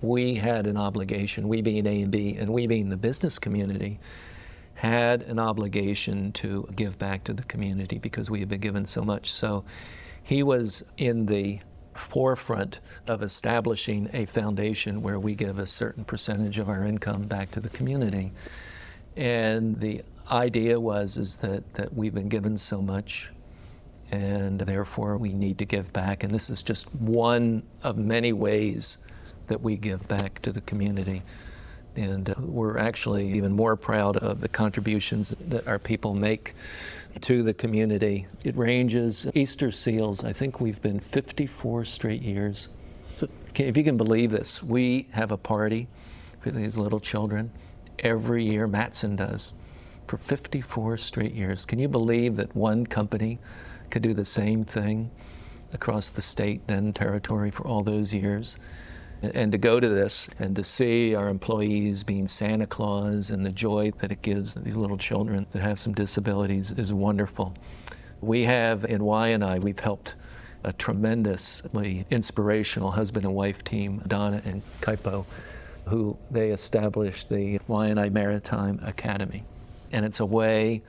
we had an obligation, we being A&B and we being the business community, had an obligation to give back to the community because we had been given so much. So he was in the forefront of establishing a foundation where we give a certain percentage of our income back to the community. And the idea is that we've been given so much, and therefore we need to give back. And this is just one of many ways that we give back to the community. And we're actually even more proud of the contributions that our people make to the community. It ranges, Easter seals, I think we've been 54 straight years. If you can believe this, we have a party for these little children every year, Matson does, for 54 straight years. Can you believe that one company could do the same thing across the state, then territory, for all those years? And to go to this and to see our employees being Santa Claus and the joy that it gives these little children that have some disabilities is wonderful. We have, in Waianae, we've helped a tremendously inspirational husband and wife team, Doane and Kaipo, who they established the Waianae Maritime Academy. And it's a way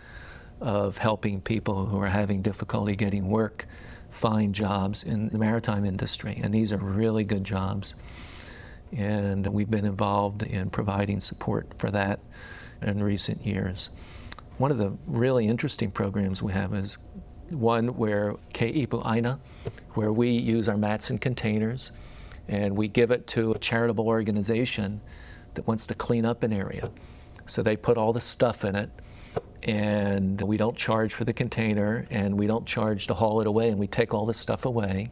of helping people who are having difficulty getting work find jobs in the maritime industry. And these are really good jobs. And we've been involved in providing support for that in recent years. One of the really interesting programs we have is one where Keipu Aina, where we use our mats and containers and we give it to a charitable organization that wants to clean up an area. So they put all the stuff in it, and we don't charge for the container, and we don't charge to haul it away, and we take all the stuff away.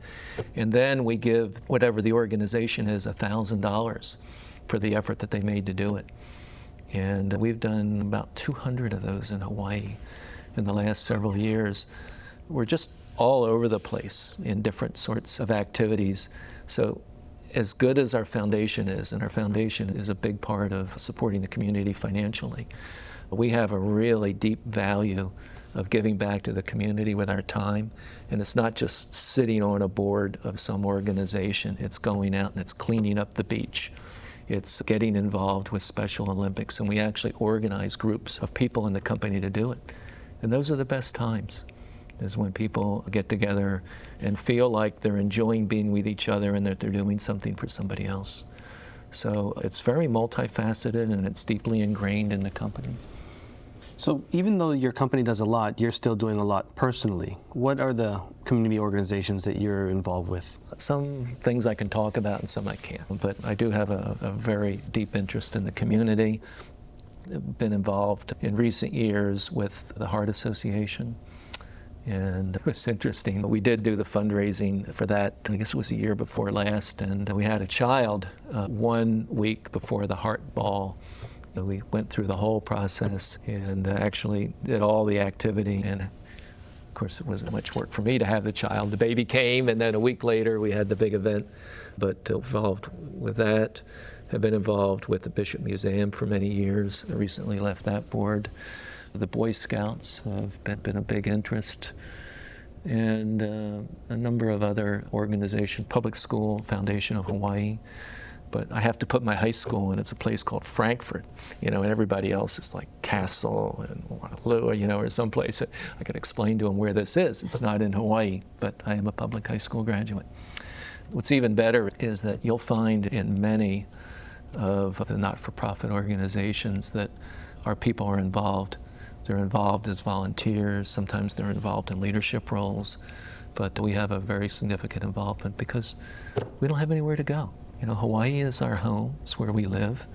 And then we give whatever the organization is $1,000 for the effort that they made to do it. And we've done about 200 of those in Hawaii in the last several years. We're just all over the place in different sorts of activities. So as good as our foundation is, and our foundation is a big part of supporting the community financially, we have a really deep value of giving back to the community with our time. And it's not just sitting on a board of some organization. It's going out and it's cleaning up the beach. It's getting involved with Special Olympics, and we actually organize groups of people in the company to do it. And those are the best times, is when people get together and feel like they're enjoying being with each other and that they're doing something for somebody else. So it's very multifaceted and it's deeply ingrained in the company. So even though your company does a lot, you're still doing a lot personally. What are the community organizations that you're involved with? Some things I can talk about and some I can't, but I do have a very deep interest in the community. I've been involved in recent years with the Heart Association, and it was interesting. We did do the fundraising for that, I guess it was the year before last, and we had a child 1 week before the Heart Ball. We went through the whole process and actually did all the activity, and of course it wasn't much work for me to have the child. The baby came, and then a week later we had the big event. But involved with that, have been involved with the Bishop Museum for many years. I recently left that board. The Boy Scouts have been a big interest, and a number of other organizations, Public School Foundation of Hawaii. But I have to put my high school in. It's a place called Frankfurt, and everybody else is like Castle and Honolulu, or someplace. I could explain to them where this is. It's not in Hawaii, but I am a public high school graduate. What's even better is that you'll find in many of the not-for-profit organizations that our people are involved. They're involved as volunteers. Sometimes they're involved in leadership roles. But we have a very significant involvement because we don't have anywhere to go. Hawaii is our home. It's where we live.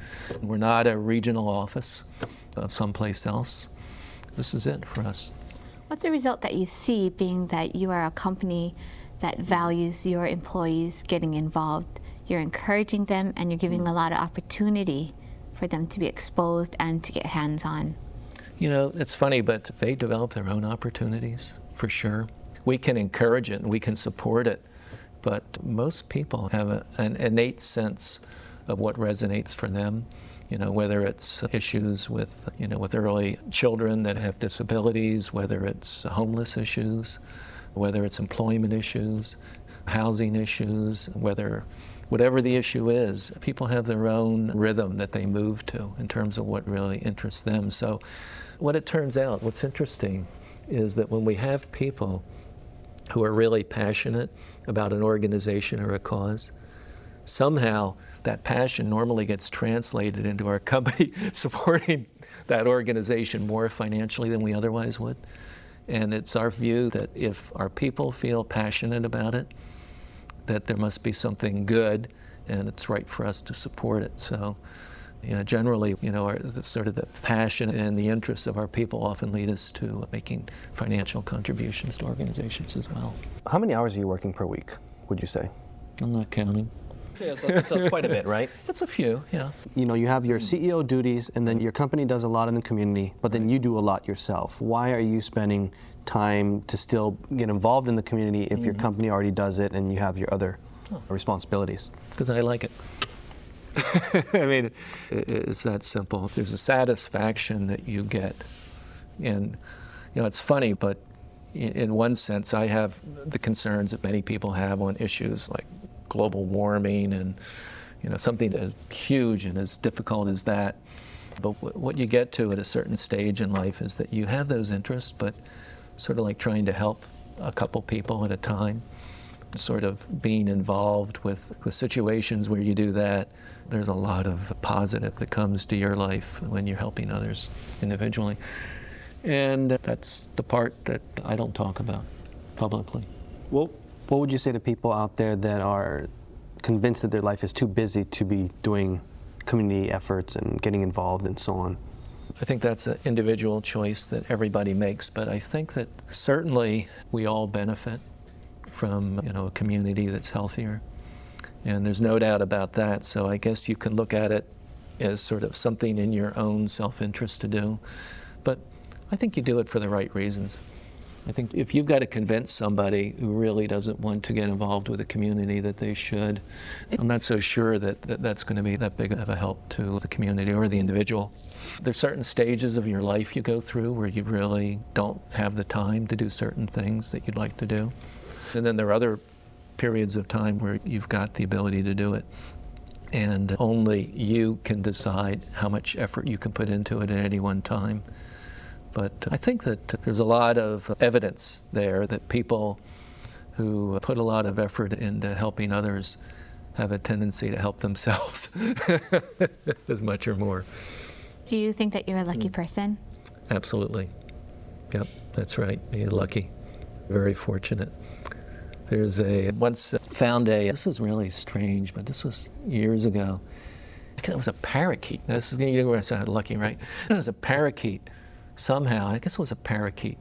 We're not a regional office of someplace else. This is it for us. What's the result that you see, being that you are a company that values your employees getting involved? You're encouraging them, and you're giving a lot of opportunity for them to be exposed and to get hands-on. It's funny, but they develop their own opportunities, for sure. We can encourage it and we can support it. But most people have an innate sense of what resonates for them, whether it's issues with early children that have disabilities, whether it's homeless issues, whether it's employment issues, housing issues, whatever the issue is, people have their own rhythm that they move to in terms of what really interests them. So what it turns out, what's interesting, is that when we have people who are really passionate about an organization or a cause, somehow that passion normally gets translated into our company supporting that organization more financially than we otherwise would. And it's our view that if our people feel passionate about it, that there must be something good, and it's right for us to support it. So, generally, the passion and the interests of our people often lead us to making financial contributions to organizations as well. How many hours are you working per week, would you say? I'm not counting. It's quite a bit, right? It's a few, yeah. You have your CEO duties, and then your company does a lot in the community, but then you do a lot yourself. Why are you spending time to still get involved in the community if your company already does it and you have your other responsibilities? Because I like it. I mean, it's that simple. There's a satisfaction that you get. And, it's funny, but, in one sense, I have the concerns that many people have on issues like global warming and something as huge and as difficult as that. But what you get to at a certain stage in life is that you have those interests, but sort of like trying to help a couple people at a time, sort of being involved with situations where you do that. There's a lot of positive that comes to your life when you're helping others individually. And that's the part that I don't talk about publicly. Well, what would you say to people out there that are convinced that their life is too busy to be doing community efforts and getting involved and so on? I think that's an individual choice that everybody makes, but I think that certainly we all benefit from a community that's healthier. And there's no doubt about that. So I guess you can look at it as sort of something in your own self-interest to do. But I think you do it for the right reasons. I think if you've got to convince somebody who really doesn't want to get involved with a community that they should, I'm not so sure that that's going to be that big of a help to the community or the individual. There's certain stages of your life you go through where you really don't have the time to do certain things that you'd like to do. And then there are other periods of time where you've got the ability to do it. And only you can decide how much effort you can put into it at any one time. But I think that there's a lot of evidence there that people who put a lot of effort into helping others have a tendency to help themselves as much or more. Do you think that you're a lucky person? Absolutely. Yep, that's right. You're lucky. Very fortunate. There's once found this is really strange, but this was years ago. I guess it was a parakeet. This is where I said lucky, right? It was a parakeet. Somehow, I guess it was a parakeet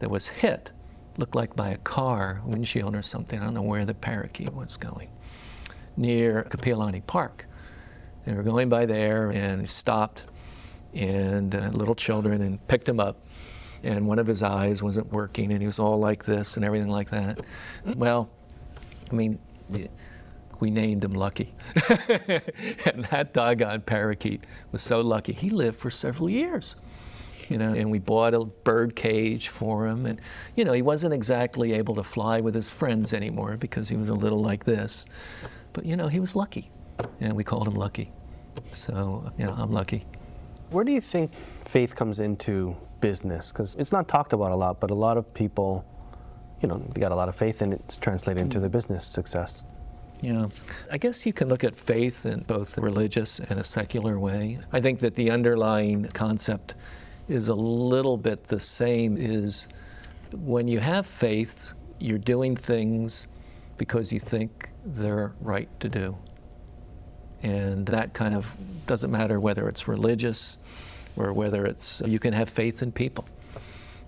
that was hit, looked like by a car windshield or something. I don't know where the parakeet was going. Near Kapiolani Park. They were going by there and he stopped, and little children and picked him up. And one of his eyes wasn't working, and he was all like this and everything like that. Well, I mean, we named him Lucky. And that doggone parakeet was so lucky. He lived for several years. And we bought a bird cage for him. And, he wasn't exactly able to fly with his friends anymore because he was a little like this. But, he was lucky. And we called him Lucky. So, I'm lucky. Where do you think faith comes into business? Because it's not talked about a lot, but a lot of people, they got a lot of faith and it's translated into their business success. I guess you can look at faith in both a religious and a secular way. I think that the underlying concept is a little bit the same. Is when you have faith, you're doing things because you think they're right to do. And that kind of doesn't matter whether it's religious or whether it's, you can have faith in people,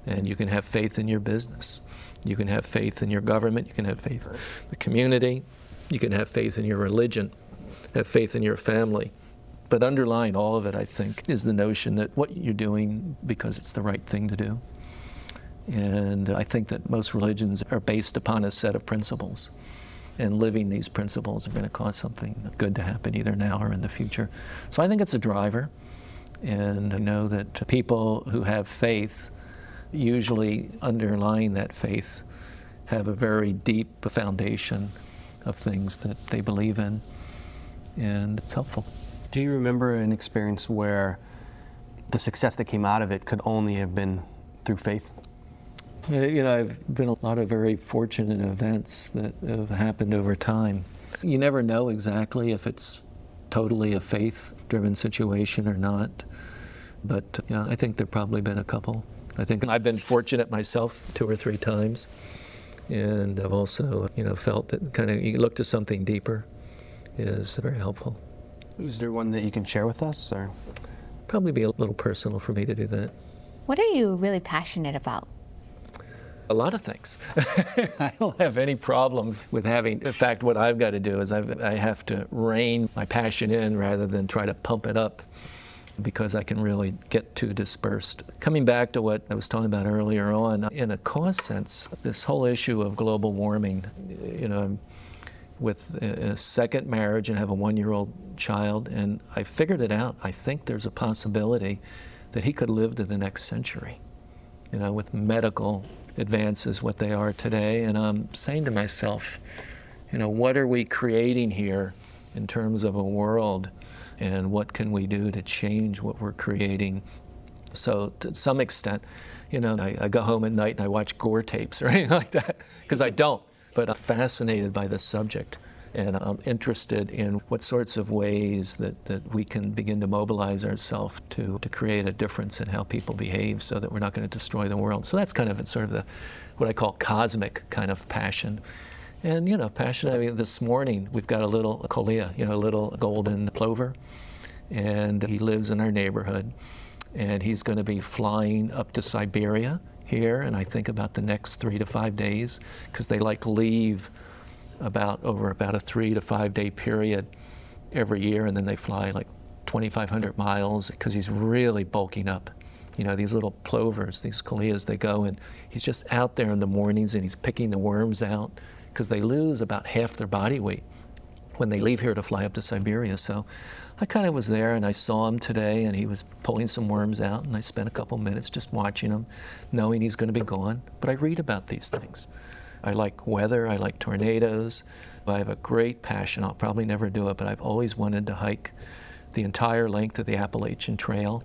and you can have faith in your business. You can have faith in your government, you can have faith in the community, you can have faith in your religion, have faith in your family. But underlying all of it, I think, is the notion that what you're doing because it's the right thing to do. And I think that most religions are based upon a set of principles. And living these principles are going to cause something good to happen either now or in the future. So I think it's a driver. And I know that people who have faith, usually underlying that faith, have a very deep foundation of things that they believe in. And it's helpful. Do you remember an experience where the success that came out of it could only have been through faith? I've been a lot of very fortunate events that have happened over time. You never know exactly if it's totally a faith-driven situation or not, but I think there've probably been a couple. I think I've been fortunate myself 2 or 3 times, and I've also felt that kind of you look to something deeper is very helpful. Is there one that you can share with us, or? Probably be a little personal for me to do that. What are you really passionate about? A lot of things. I don't have any problems with having, in fact, what I've got to do is I have to rein my passion in rather than try to pump it up, because I can really get too dispersed. Coming back to what I was talking about earlier on, in a cause sense, this whole issue of global warming, with a second marriage and have a 1-year-old child, and I figured it out. I think there's a possibility that he could live to the next century, with medical advances what they are today. And I'm saying to myself, what are we creating here in terms of a world, and what can we do to change what we're creating? So to some extent, I go home at night and I watch gore tapes or anything like that, because I don't, but I'm fascinated by the subject. And I'm interested in what sorts of ways that we can begin to mobilize ourselves to create a difference in how people behave so that we're not going to destroy the world. So that's kind of sort of what I call cosmic kind of passion. And, passion, this morning we've got a little kolea, a little golden plover, and he lives in our neighborhood. And he's going to be flying up to Siberia here, and I think about the next 3 to 5 days, because they leave over about a 3 to 5 day period every year, and then they fly 2,500 miles, because he's really bulking up. These little plovers, these koleas, they go, and he's just out there in the mornings, and he's picking the worms out, because they lose about half their body weight when they leave here to fly up to Siberia. So I kind of was there, and I saw him today, and he was pulling some worms out, and I spent a couple minutes just watching him, knowing he's going to be gone. But I read about these things. I like weather, I like tornadoes. I have a great passion. I'll probably never do it, but I've always wanted to hike the entire length of the Appalachian Trail.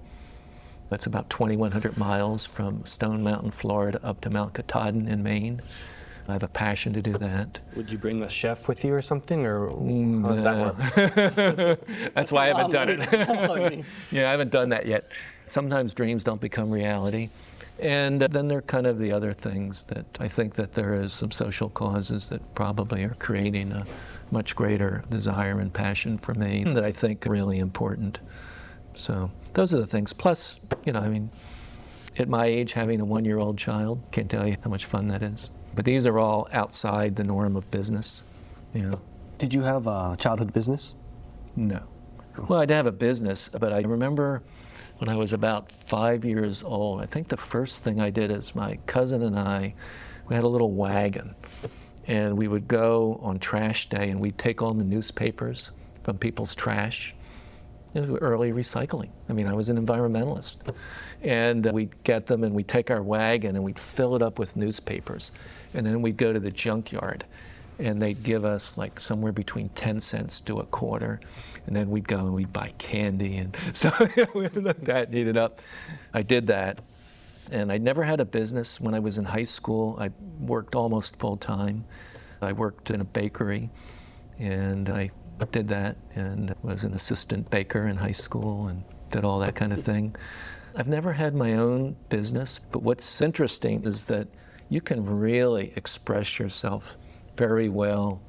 That's about 2,100 miles from Stone Mountain, Florida, up to Mount Katahdin in Maine. I have a passion to do that. Would you bring a chef with you or something, or how does that work? That's why I haven't done it. Yeah, I haven't done that yet. Sometimes dreams don't become reality. And then there are kind of the other things that I think that there is some social causes that probably are creating a much greater desire and passion for me that I think are really important. So those are the things. Plus, at my age, having a 1-year-old child, can't tell you how much fun that is. But these are all outside the norm of business. Did you have a childhood business? No. Well, I did have a business, but I remember when I was about 5 years old, I think the first thing I did is my cousin and we had a little wagon, and we would go on trash day, and we'd take all the newspapers from people's trash. It was early recycling. I was an environmentalist. And we'd get them, and we'd take our wagon, and we'd fill it up with newspapers. And then we'd go to the junkyard, and they'd give us somewhere between 10 cents to a quarter. And then we'd go and we'd buy candy. And so that needed up. I did that. And I never had a business. When I was in high school, I worked almost full time. I worked in a bakery, and I did that, and was an assistant baker in high school and did all that kind of thing. I've never had my own business, but what's interesting is that you can really express yourself very well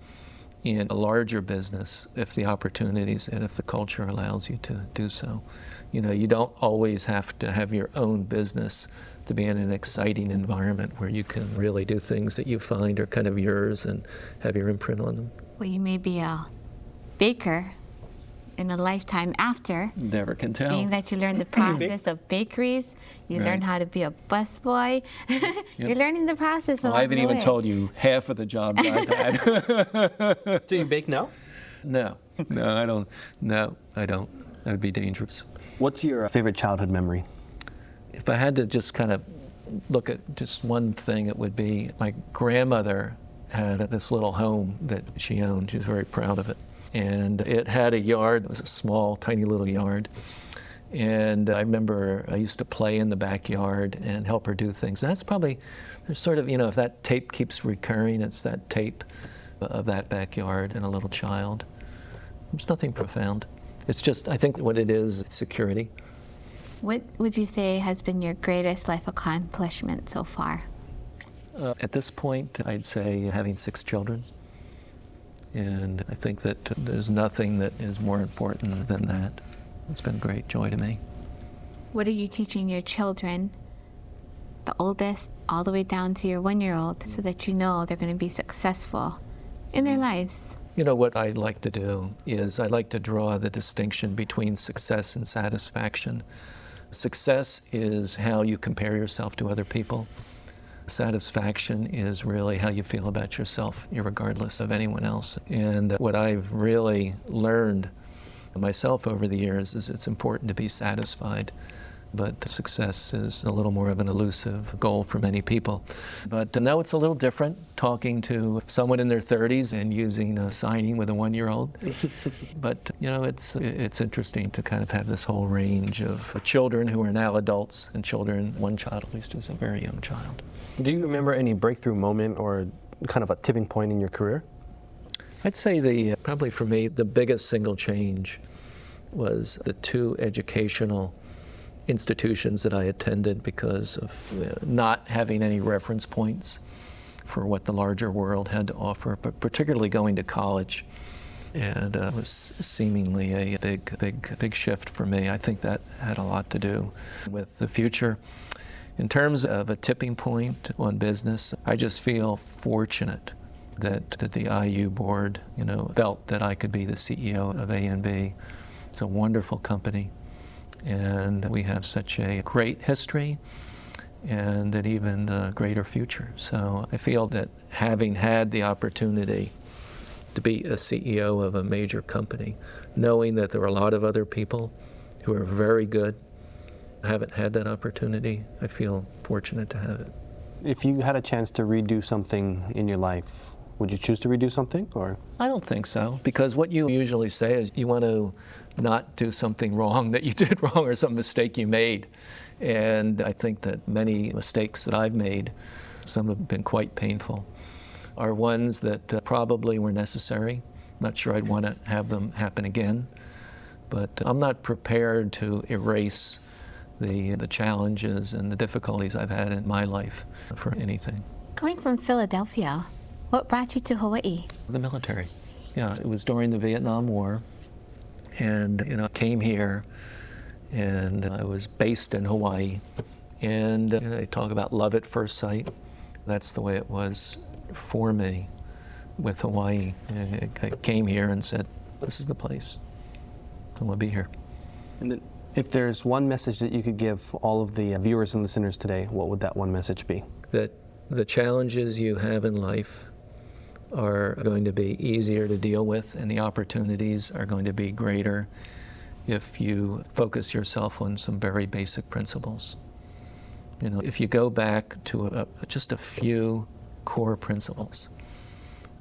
in a larger business if the opportunities and if the culture allows you to do so. You don't always have to have your own business to be in an exciting environment where you can really do things that you find are kind of yours and have your imprint on them. Well, you may be a baker in a lifetime after. Never can tell. Being that you learn the process of bakeries, you learn how to be a busboy. You're learning the process along I haven't the even way. told you half of the jobs I've had. Do you bake now? No, I don't. No, I don't. That would be dangerous. What's your favorite childhood memory? If I had to just kind of look at just one thing, it would be my grandmother had this little home that she owned. She was very proud of it. And it had a yard. It was a small, tiny little yard. And I remember I used to play in the backyard and help her do things. And that's probably, there's sort of, if that tape keeps recurring, it's that tape of that backyard and a little child. There's nothing profound. It's just, I think what it is, it's security. What would you say has been your greatest life accomplishment so far? At this point, I'd say having 6 children. And I think that there's nothing that is more important than that. It's been a great joy to me. What are you teaching your children, the oldest all the way down to your 1-year-old, so that you know they're going to be successful in their lives? What I like to do is I like to draw the distinction between success and satisfaction. Success is how you compare yourself to other people. Satisfaction is really how you feel about yourself, regardless of anyone else. And what I've really learned myself over the years is it's important to be satisfied but success is a little more of an elusive goal for many people. But now it's a little different, talking to someone in their 30s and using signing with a 1-year-old. But it's interesting to kind of have this whole range of children who are now adults and children, one child at least who's a very young child. Do you remember any breakthrough moment or kind of a tipping point in your career? I'd say probably for me, the biggest single change was the 2 educational institutions that I attended because of not having any reference points for what the larger world had to offer, but particularly going to college. And it was seemingly a big shift for me. I think that had a lot to do with the future. In terms of a tipping point on business, I just feel fortunate that the IU board, felt that I could be the CEO of A&B. It's a wonderful company, and we have such a great history and an even greater future. So I feel that having had the opportunity to be a CEO of a major company, knowing that there are a lot of other people who are very good, haven't had that opportunity, I feel fortunate to have it. If you had a chance to redo something in your life, would you choose to redo something, or? I don't think so, because what you usually say is you want to not do something wrong that you did wrong or some mistake you made. And I think that many mistakes that I've made, some have been quite painful, are ones that probably were necessary. Not sure I'd want to have them happen again, but I'm not prepared to erase the challenges and the difficulties I've had in my life for anything. Coming from Philadelphia, what brought you to Hawaii? The military. Yeah, it was during the Vietnam War, and came here, and I was based in Hawaii, and they talk about love at first sight. That's the way it was for me with Hawaii. I came here and said, this is the place. I want to be here. And then, if there's one message that you could give all of the viewers and listeners today, what would that one message be? That the challenges you have in life are going to be easier to deal with, and the opportunities are going to be greater if you focus yourself on some very basic principles. If you go back to just a few core principles,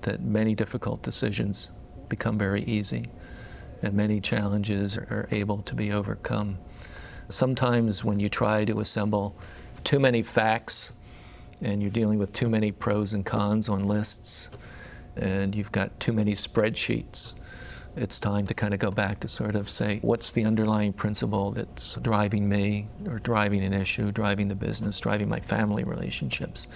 that many difficult decisions become very easy, and many challenges are able to be overcome. Sometimes when you try to assemble too many facts and you're dealing with too many pros and cons on lists and you've got too many spreadsheets, it's time to kind of go back to sort of say, what's the underlying principle that's driving me or driving an issue, driving the business, driving my family relationships,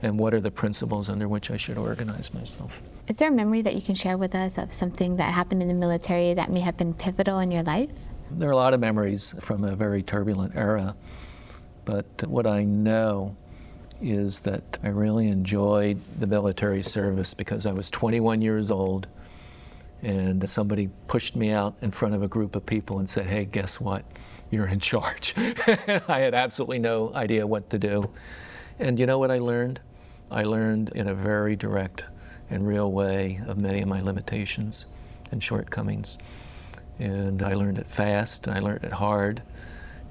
and what are the principles under which I should organize myself? Is there a memory that you can share with us of something that happened in the military that may have been pivotal in your life? There are a lot of memories from a very turbulent era, but what I know is that I really enjoyed the military service because I was 21 years old and somebody pushed me out in front of a group of people and said, hey, guess what? You're in charge. I had absolutely no idea what to do. And you know what I learned? I learned in a very direct and real way of many of my limitations and shortcomings. And I learned it fast, and I learned it hard,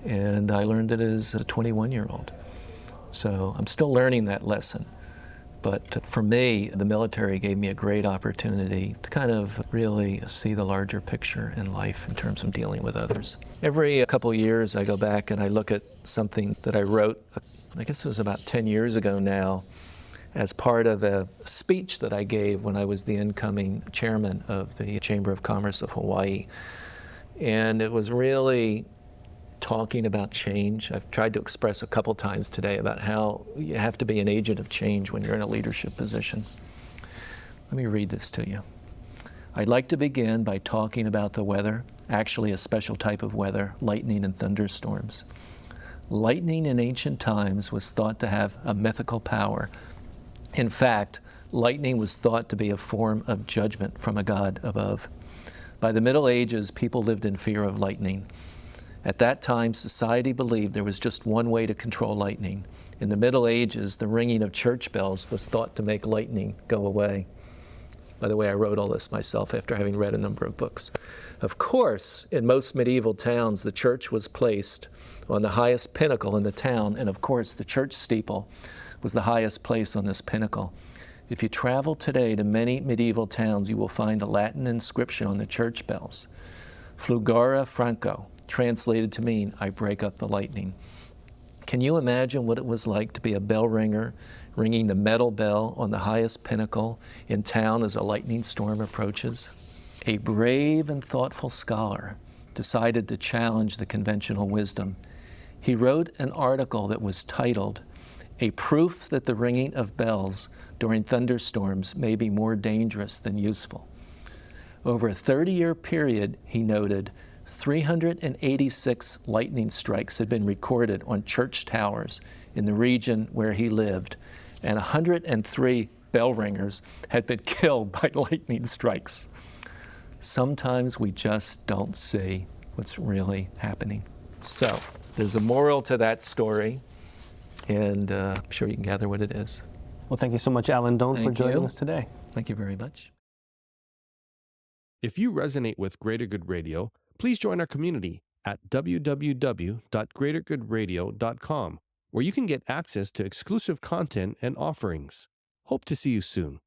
and I learned it as a 21-year-old. So I'm still learning that lesson. But for me, the military gave me a great opportunity to kind of really see the larger picture in life in terms of dealing with others. Every couple of years, I go back and I look at something that I wrote, I guess it was about 10 years ago now, as part of a speech that I gave when I was the incoming chairman of the Chamber of Commerce of Hawaii. And it was really talking about change. I've tried to express a couple times today about how you have to be an agent of change when you're in a leadership position. Let me read this to you. I'd like to begin by talking about the weather, actually a special type of weather, lightning and thunderstorms. Lightning in ancient times was thought to have a mythical power. In fact, lightning was thought to be a form of judgment from a god above. By the Middle Ages, people lived in fear of lightning. At that time, society believed there was just one way to control lightning. In the Middle Ages, the ringing of church bells was thought to make lightning go away. By the way, I wrote all this myself after having read a number of books. Of course, in most medieval towns, the church was placed on the highest pinnacle in the town, and of course the church steeple was the highest place on this pinnacle. If you travel today to many medieval towns, you will find a Latin inscription on the church bells. Flugare franco, translated to mean, I break up the lightning. Can you imagine what it was like to be a bell ringer, ringing the metal bell on the highest pinnacle in town as a lightning storm approaches? A brave and thoughtful scholar decided to challenge the conventional wisdom. He wrote an article that was titled, "A Proof that the Ringing of Bells During Thunderstorms May Be More Dangerous Than Useful." Over a 30-year period, he noted, 386 lightning strikes had been recorded on church towers in the region where he lived, and 103 bell ringers had been killed by lightning strikes. Sometimes we just don't see what's really happening. So there's a moral to that story, and I'm sure you can gather what it is. Well, thank you so much, Alan Doane, for Thank joining you. us today. Thank you very much. If you resonate with Greater Good Radio, please join our community at www.greatergoodradio.com, where you can get access to exclusive content and offerings. Hope to see you soon.